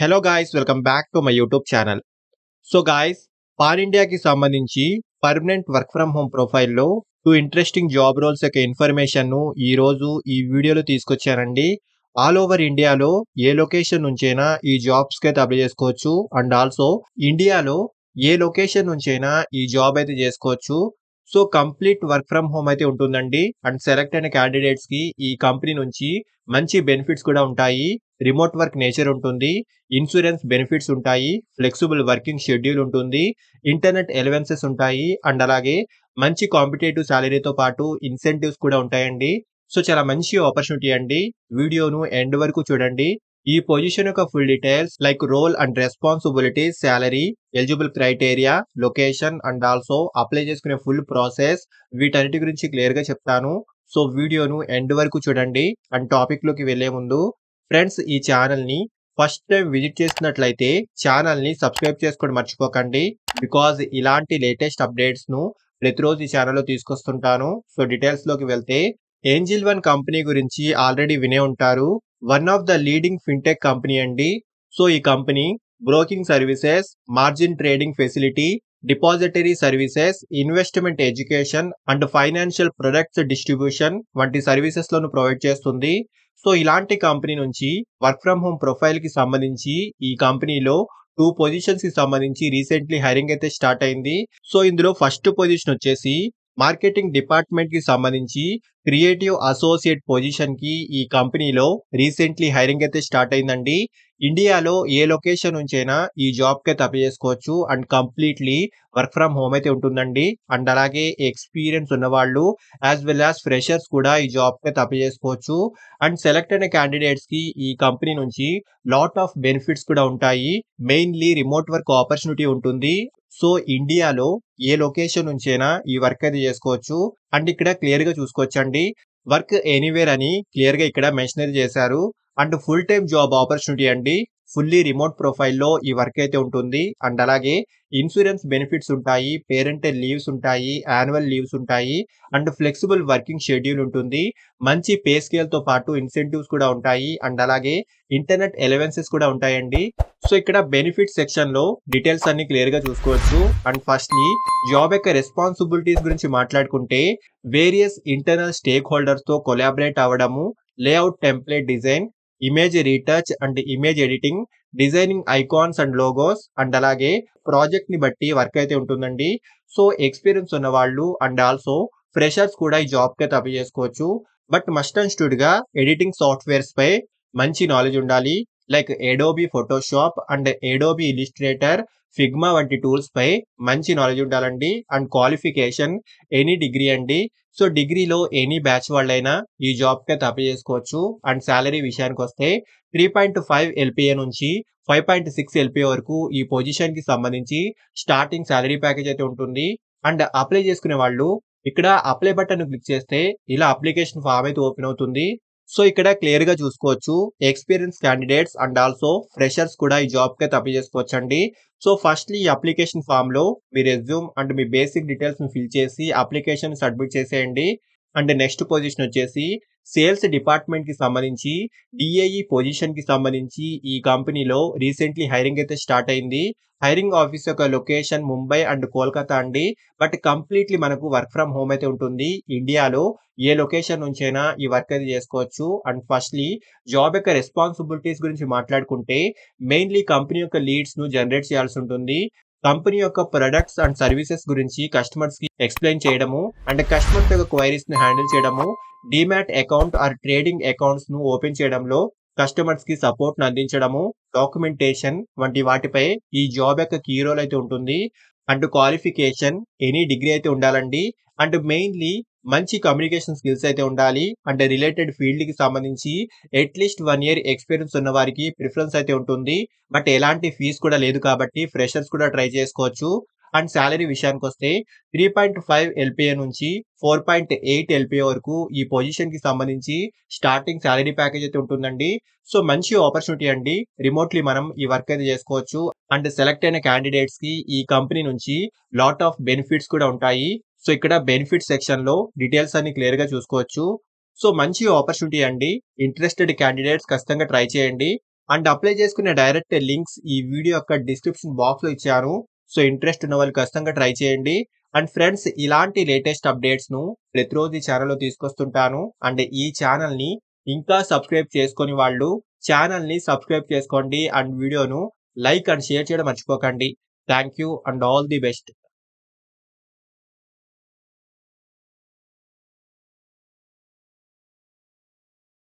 Hello guys, welcome back to my YouTube channel. So guys, pan ఇండియాకి సంబంధించి permanent work from home ప్రొఫైల్లో two interesting job roles యొక్క ఇన్ఫర్మేషన్ను ఈరోజు ఈ వీడియోలో తీసుకొచ్చానండి. ఆల్ ఓవర్ ఇండియాలో ఏ లొకేషన్ నుంచైనా ఈ జాబ్స్కి అయితే అప్లై చేసుకోవచ్చు. అండ్ ఆల్సో ఇండియాలో ఏ లొకేషన్ నుంచైనా ఈ జాబ్ అయితే చేసుకోవచ్చు. So complete work from home అయితే ఉంటుందండి. అండ్ సెలెక్ట్ అయిన క్యాండిడేట్స్ కి ఈ కంపెనీ నుంచి మంచి బెనిఫిట్స్ కూడా ఉంటాయి. రిమోట్ వర్క్ నేచర్ ఉంటుంది, ఇన్సూరెన్స్ బెనిఫిట్స్ ఉంటాయి, ఫ్లెక్సిబుల్ వర్కింగ్ షెడ్యూల్ ఉంటుంది, ఇంటర్నెట్ ఎలవెన్సెస్ ఉంటాయి, అండ్ అలాగే మంచి కాంపిటేటివ్ సాలరీతో పాటు ఇన్సెంటివ్స్ కూడా ఉంటాయండి. సో చాలా మంచి ఆపర్చునిటీ అండి. వీడియోను ఎండ్ వరకు చూడండి. ఈ పొజిషన్ యొక్క full details like role and responsibilities, salary, eligible criteria, location and also apply చేసుకునే ఫుల్ ప్రాసెస్, వీటన్నిటి గురించి క్లియర్ గా చెప్తాను. సో వీడియోను ఎండ్ వరకు చూడండి. అండ్ టాపిక్ లోకి వెళ్లే ముందు ఫ్రెండ్స్, ఈ ఛానల్ ని ఫస్ట్ టైం విజిట్ చేసినట్లయితే ఛానల్ ని సబ్స్క్రైబ్ చేసుకోవడం మర్చిపోకండి. బికాజ్ ఇలాంటి లేటెస్ట్ అప్డేట్స్ ను ప్రతిరోజు ఈ ఛానల్లో తీసుకొస్తుంటాను. సో డీటెయిల్స్ లోకి వెళ్తే, ఏంజిల్ వన్ కంపెనీ గురించి ఆల్రెడీ వినే ఉంటారు. One of the leading fintech company అండి. సో ఈ company broking services, margin trading facility, depository services, investment education and financial products distribution వంటి సర్వీసెస్ లను ప్రొవైడ్ చేస్తుంది. సో ఇలాంటి కంపెనీ నుంచి వర్క్ ఫ్రమ్ హోమ్ ప్రొఫైల్ కి సంబంధించి ఈ కంపెనీలో టూ పొజిషన్స్ కి సంబంధించి రీసెంట్లీ హైరింగ్ అయితే స్టార్ట్ అయింది. సో ఇందులో ఫస్ట్ పొజిషన్ వచ్చేసి మార్కెటింగ్ డిపార్ట్మెంట్ కి సంబంధించి క్రియేటివ్ అసోసియేట్ పొజిషన్ కి ఈ కంపెనీలో రీసెంట్లీ హైరింగ్ అయితే స్టార్ట్ అయిందండి. ఇండియాలో ఏ లొకేషన్ నుంచైనా ఈ జాబ్ కి అప్లై చేసుకోవచ్చు. And completely work from home అయితే ఉంటుందండి. అండ్ అలాగే ఎక్స్పీరియన్స్ ఉన్న వాళ్ళు యాజ్ వెల్ యాజ్ ఫ్రెషర్స్ కూడా ఈ జాబ్ కి అప్లై చేసుకోవచ్చు. అండ్ సెలెక్ట్ అయిన క్యాండిడేట్స్ కి ఈ కంపెనీ నుంచి లాట్ ఆఫ్ బెనిఫిట్స్ కూడా ఉంటాయి. మెయిన్లీ రిమోట్ వర్క్ ఆపర్చునిటీ ఉంటుంది. సో ఇండియాలో ఏ లొకేషన్ నుంచైనా ఈ వర్క్ అయితే చేసుకోవచ్చు. అండ్ ఇక్కడ క్లియర్ గా చూసుకోవచ్చండి, వర్క్ ఎనీవేర్ అని క్లియర్ గా ఇక్కడ మెన్షన్ అయితే చేశారు. And full time job opportunity అండి. ఫుల్లీ రిమోట్ ప్రొఫైల్లో ఈ వర్క్ అయితే ఉంటుంది. అండ్ అలాగే ఇన్సూరెన్స్ బెనిఫిట్స్ ఉంటాయి, పేరెంటల్ లీవ్స్ ఉంటాయి, యాన్యువల్ లీవ్స్ ఉంటాయి, అండ్ ఫ్లెక్సిబుల్ వర్కింగ్ షెడ్యూల్ ఉంటుంది. మంచి పే స్కేల్ తో పాటు ఇన్సెంటివ్స్ కూడా ఉంటాయి. అండ్ అలాగే ఇంటర్నెట్ ఎలవెన్సెస్ కూడా ఉంటాయండి. సో ఇక్కడ బెనిఫిట్ సెక్షన్ లో డీటెయిల్స్ అన్ని క్లియర్ గా చూసుకోవచ్చు. అండ్ ఫస్ట్లీ జాబ్ యొక్క రెస్పాన్సిబిలిటీస్ గురించి మాట్లాడుకుంటే, వేరియస్ ఇంటర్నల్ స్టేక్ హోల్డర్స్ తో కొలాబరేట్ అవ్వడము, layout template design, image retouch and image editing, designing icons and logos, and అలాగే ప్రాజెక్ట్ ని బట్టి వర్క్ అయితే ఉంటుందండి. సో ఎక్స్పీరియన్స్ ఉన్న వాళ్ళు అండ్ ఆల్సో ఫ్రెషర్స్ కూడా ఈ జాబ్ కి అయితే అప్లై చేసుకోవచ్చు. బట్ మస్ట్ అండ్ స్టూడ్ గా ఎడిటింగ్ సాఫ్ట్వేర్స్ పై మంచి నాలెడ్జ్ ఉండాలి. Like Adobe Photoshop and Adobe Illustrator, Figma వంటి టూల్స్ పై మంచి నాలెడ్జ్ ఉండాలండి. అండ్ క్వాలిఫికేషన్ ఎనీ డిగ్రీ అండి. సో డిగ్రీలో ఎనీ బ్యాచ్ వాళ్ళైనా ఈ జాబ్ కి అయితే అప్లై చేసుకోవచ్చు. అండ్ సాలరీ విషయానికి వస్తే 3.5 ఎల్పిఏ నుంచి 5.6 ఎల్పిఏ వరకు ఈ పొజిషన్ కి సంబంధించి స్టార్టింగ్ సాలరీ ప్యాకేజ్ అయితే ఉంటుంది. అండ్ అప్లై చేసుకునే వాళ్ళు ఇక్కడ అప్లై బటన్ క్లిక్ చేస్తే ఇలా అప్లికేషన్ ఫామ్ అయితే ఓపెన్ అవుతుంది. సో ఇక్కడ క్లియర్ గా చూసుకోవచ్చు, experience candidates and also freshers కూడా ఈ జాబ్ కి అయితే అప్లై చేసుకోవచ్చు అండి. సో ఫస్ట్లీ ఈ అప్లికేషన్ ఫామ్ లో మీ రెజ్యూమ్ అండ్ మీ బేసిక్ డీటెయిల్స్ ని ఫిల్ చేసి అప్లికేషన్ సబ్మిట్ చేసేయండి. అండ్ నెక్స్ట్ పొజిషన్ వచ్చేసి సేల్స్ డిపార్ట్మెంట్ కి సంబంధించి డిఏఈ పొజిషన్ కి సంబంధించి ఈ కంపెనీలో రీసెంట్లీ హైరింగ్ అయితే స్టార్ట్ అయింది. హైరింగ్ ఆఫీస్ యొక్క లొకేషన్ ముంబై అండ్ కోల్కతా అండి. బట్ కంప్లీట్లీ మనకు వర్క్ ఫ్రమ్ హోమ్ అయితే ఉంటుంది. ఇండియాలో ఏ లొకేషన్ నుంచైనా ఈ వర్క్ అయితే చేసుకోవచ్చు. అండ్ ఫస్ట్లీ జాబ్ యొక్క రెస్పాన్సిబిలిటీస్ గురించి మాట్లాడుకుంటే, మెయిన్లీ కంపెనీ యొక్క లీడ్స్ ను జనరేట్ చేయాల్సి ఉంటుంది. కంపెనీ యొక్క ప్రొడక్ట్స్ అండ్ సర్వీసెస్ గురించి కస్టమర్స్ కి ఎక్స్ప్లెయిన్ చేయడము, అండ్ కస్టమర్స్ యొక్క క్వైరీస్ ని హ్యాండిల్ చేయడము, demat account or trading accounts ను ఓపెన్ చేయడంలో కస్టమర్స్ కి సపోర్ట్ ను అందించడము, డాక్యుమెంటేషన్ వంటి వాటిపై ఈ జాబ్ యొక్క కీ రోల్ అయితే ఉంటుంది. అండ్ క్వాలిఫికేషన్ ఎనీ డిగ్రీ అయితే ఉండాలండి. అండ్ మెయిన్లీ మంచి కమ్యూనికేషన్ స్కిల్స్ అయితే ఉండాలి. అండ్ రిలేటెడ్ ఫీల్డ్ కి సంబంధించి అట్లీస్ట్ 1 ఇయర్ ఎక్స్పీరియన్స్ ఉన్న వారికి ప్రిఫరెన్స్ అయితే ఉంటుంది. బట్ ఎలాంటి ఫీజు కూడా లేదు కాబట్టి ఫ్రెషర్స్ కూడా ట్రై చేసుకోవచ్చు. అండ్ సాలరీ విషయానికి వస్తే 3.5 ఎల్పిఏ నుంచి 4.8 ఎల్పిఏ వరకు ఈ పొజిషన్ కి సంబంధించి స్టార్టింగ్ సాలరీ ప్యాకేజ్ అయితే ఉంటుందండి. సో మంచి ఆపర్చునిటీ అండి. రిమోట్లీ మనం ఈ వర్క్ అయితే చేసుకోవచ్చు. అండ్ సెలెక్ట్ అయిన క్యాండిడేట్స్ కి ఈ కంపెనీ నుంచి లాట్ ఆఫ్ బెనిఫిట్స్ కూడా ఉంటాయి. సో ఇక్కడ బెనిఫిట్ సెక్షన్ లో డీటెయిల్స్ అన్ని క్లియర్ గా చూసుకోవచ్చు. సో మంచి ఆపర్చునిటీ అండి. ఇంట్రెస్టెడ్ క్యాండిడేట్స్ ఖచ్చితంగా ట్రై చేయండి. అండ్ అప్లై చేసుకునే డైరెక్ట్ లింక్స్ ఈ వీడియో యొక్క డిస్క్రిప్షన్ బాక్స్‌లో ఇచ్చాను. సో ఇంట్రెస్ట్ ఉన్న వాళ్ళు ఖచ్చితంగా ట్రై చేయండి. అండ్ ఫ్రెండ్స్ ఇలాంటి లేటెస్ట్ అప్డేట్స్‌ను ప్రతిరోజు ఈ ఛానెల్‌లో తీసుకొస్తుంటాను. అండ్ ఈ ఛానెల్‌ని ఇంకా సబ్స్క్రైబ్ చేసుకోని వాళ్ళు ఛానెల్‌ని సబ్స్క్రైబ్ చేసుకోండి. అండ్ వీడియోను లైక్ అండ్ షేర్ చేయడం మర్చిపోకండి. Thank you and all the best.